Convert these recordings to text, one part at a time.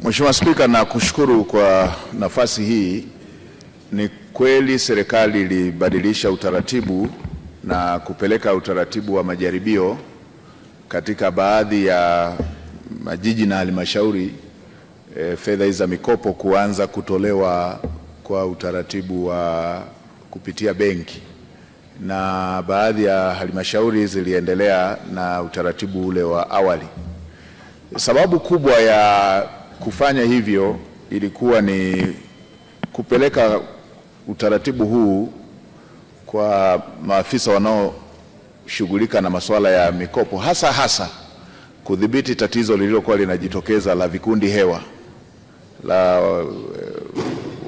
Mheshimiwa Spika, na kushukuru kwa nafasi hii. Ni kweli serikali ilibadilisha utaratibu na kupeleka utaratibu wa majaribio katika baadhi ya majiji na halmashauri, fedha hizi za mikopo kuanza kutolewa kwa utaratibu wa kupitia benki, na baadhi ya halmashauri ziliendelea na utaratibu ule wa awali. Sababu kubwa ya kufanya hivyo ilikuwa ni kupeleka utaratibu huu kwa maafisa wanaoshughulika na masuala ya mikopo, hasa kudhibiti tatizo lililokuwa linajitokeza la vikundi hewa, la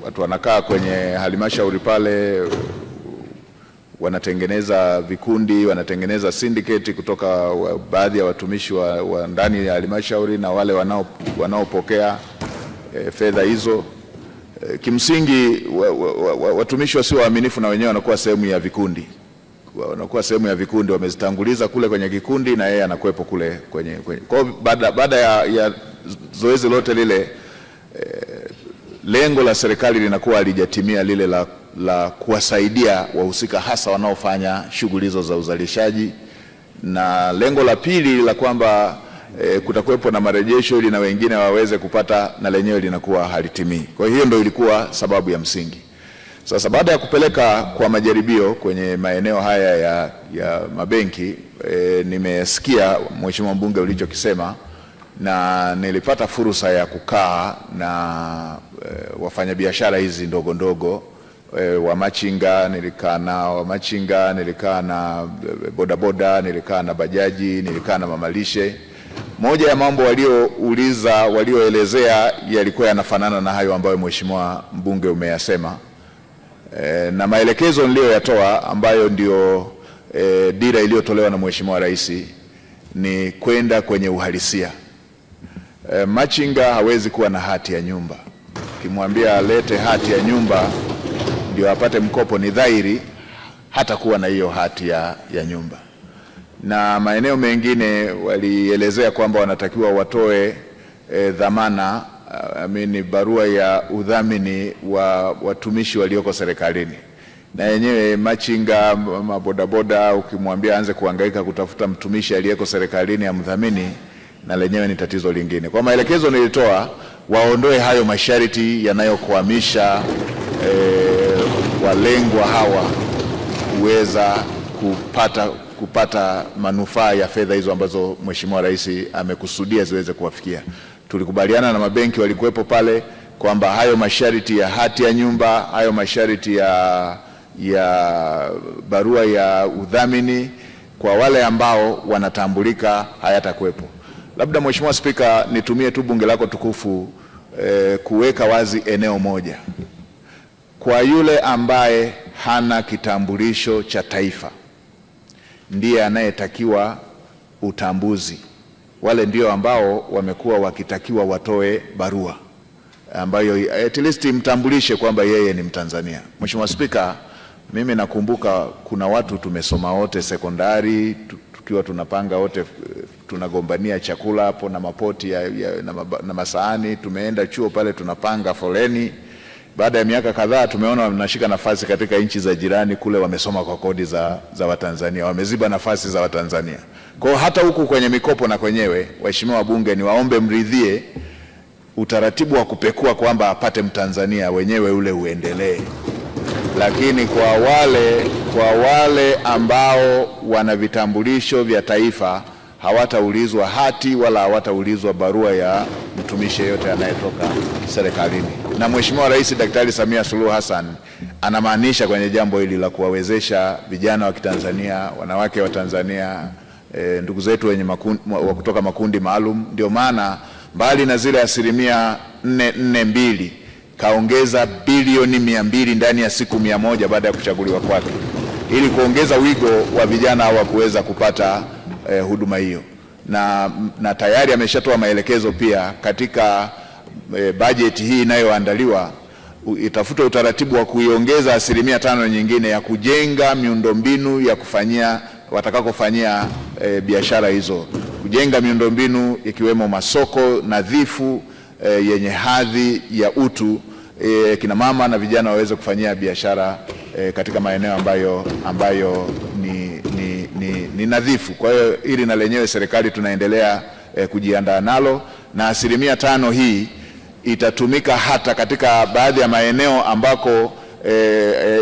watu wanakaa kwenye halmashauri pale, wanatengeneza vikundi, wanatengeneza syndicate kutoka baadhi ya watumishi wa ndani ya halmashauri na wale wanaopokea fedha hizo. Kimsingi watumishi wasio waaminifu na wenyewe wanakuwa sehemu ya vikundi. Wamezitanguliza kule kwenye kikundi na yeye anakuepo kule kwenye. Kwa baada ya zoezi lote lile, lengo la serikali linakuwa halijatimia, lile la kuwasaidia wahusika hasa wanaofanya shughuli hizo za uzalishaji, na lengo la pili la kwamba kutakuwepo na marejesho ili na wengine waweze kupata, na lenyewe linakuwa halitimii. Kwa hiyo ndio ilikuwa sababu ya msingi. Sasa baada ya kupeleka kwa majaribio kwenye maeneo haya ya mabenki, nimesikia Mheshimiwa Mbunge ulichokisema, na nilipata fursa ya kukaa na wafanyabiashara hizi ndogo ndogo, wa machinga, nilikaa na bodaboda, nilikaa na bajaji, nilikaa na mamalishe. Moja ya mambo walioelezea yalikuwa yanafanana na hayo ambayo Mheshimiwa Mbunge umeyasema, na maelekezo niliyoyatoa ambayo ndio dira iliyotolewa na Mheshimiwa Rais ni kwenda kwenye uhalisia. Machinga hawezi kuwa na hati ya nyumba. Ukimwambia alete hati ya nyumba ndio apate mkopo, ni dhahiri hata kuwa na hiyo hati ya nyumba. Na maeneo mengine walielezea kwamba wanatakiwa watoe dhamana, barua ya udhamini wa watumishi walioko serikalini. Na yenyewe machinga, mabodaboda, ukimwambia anze kuhangaika kutafuta mtumishi aliyeko serikalini ya mdhamini, na lenyewe ni tatizo lingine. Kwa maelekezo nilitoa, waondoe hayo masharti yanayokwamisha walengwa hawa kuweza kupata manufaa ya fedha hizo ambazo Mheshimiwa Rais amekusudia ziweze kuwafikia. Tulikubaliana na mabenki walikuwepo pale kwamba hayo masharti ya hati ya nyumba, hayo masharti ya barua ya udhamini kwa wale ambao wanatambulika hayatakuwepo. Labda Mheshimiwa Spika, nitumie tu bunge lako tukufu kuweka wazi eneo moja. Kwa yule ambaye hana kitambulisho cha taifa ndiye anayetakiwa utambuzi. Wale ndio ambao wamekuwa wakitakiwa watoe barua ambayo at least mtambulishe kwamba yeye ni Mtanzania. Mheshimiwa Spika, mimi nakumbuka kuna watu tumesoma wote sekondari, tukiwa tunapanga wote, tunagombania chakula hapo na mapoti na masahani. Tumeenda chuo pale tunapanga foleni. Baada ya miaka kadhaa tumeona wanashika nafasi katika nchi za jirani kule, wamesoma kwa kodi za Watanzania, wameziba nafasi za Watanzania. Kwa hata huku kwenye mikopo na kwenyewe, waheshimiwa wabunge, ni waombe mridhie utaratibu wa kupekua kwamba apate Mtanzania, wenyewe ule uendelee. Lakini kwa wale ambao wana vitambulisho vya taifa hawataulizwa hati wala hawataulizwa barua ya mtumishi yeyote anayetoka serikalini. Na Mheshimiwa Rais Daktari Samia Suluhu Hassan anamaanisha kwenye jambo hili la kuwawezesha vijana wa Kitanzania, wanawake wa Tanzania, ndugu zetu wenye kutoka makundi maalum. Ndio maana mbali na zile 442 kaongeza bilioni 200 ndani ya siku 100 baada ya kuchaguliwa kwake, ili kuongeza wigo wa vijana hawa kuweza kupata huduma hiyo. Na tayari ameshatoa maelekezo pia katika bajeti hii inayoandaliwa, itafuta utaratibu wa kuiongeza 5% nyingine ya kujenga miundombinu ya kufanyia watakakofanyia biashara hizo, kujenga miundombinu ikiwemo masoko nadhifu yenye hadhi ya utu, kina mama na vijana waweze kufanyia biashara katika maeneo ambayo ni nadhifu. Kwa hiyo hili na lenyewe serikali tunaendelea kujiandaa nalo, na 5% hii itatumika hata katika baadhi ya maeneo ambako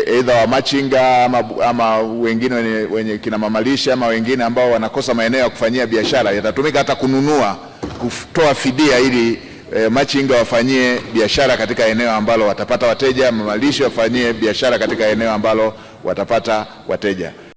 aidha wa machinga ama wengine wenye kina mamalisha ama wengine ambao wanakosa maeneo ya kufanyia biashara, yatatumika hata kutoa fidia ili machinga wafanyie biashara katika eneo ambalo watapata wateja, mamalisha wafanyie biashara katika eneo ambalo watapata wateja.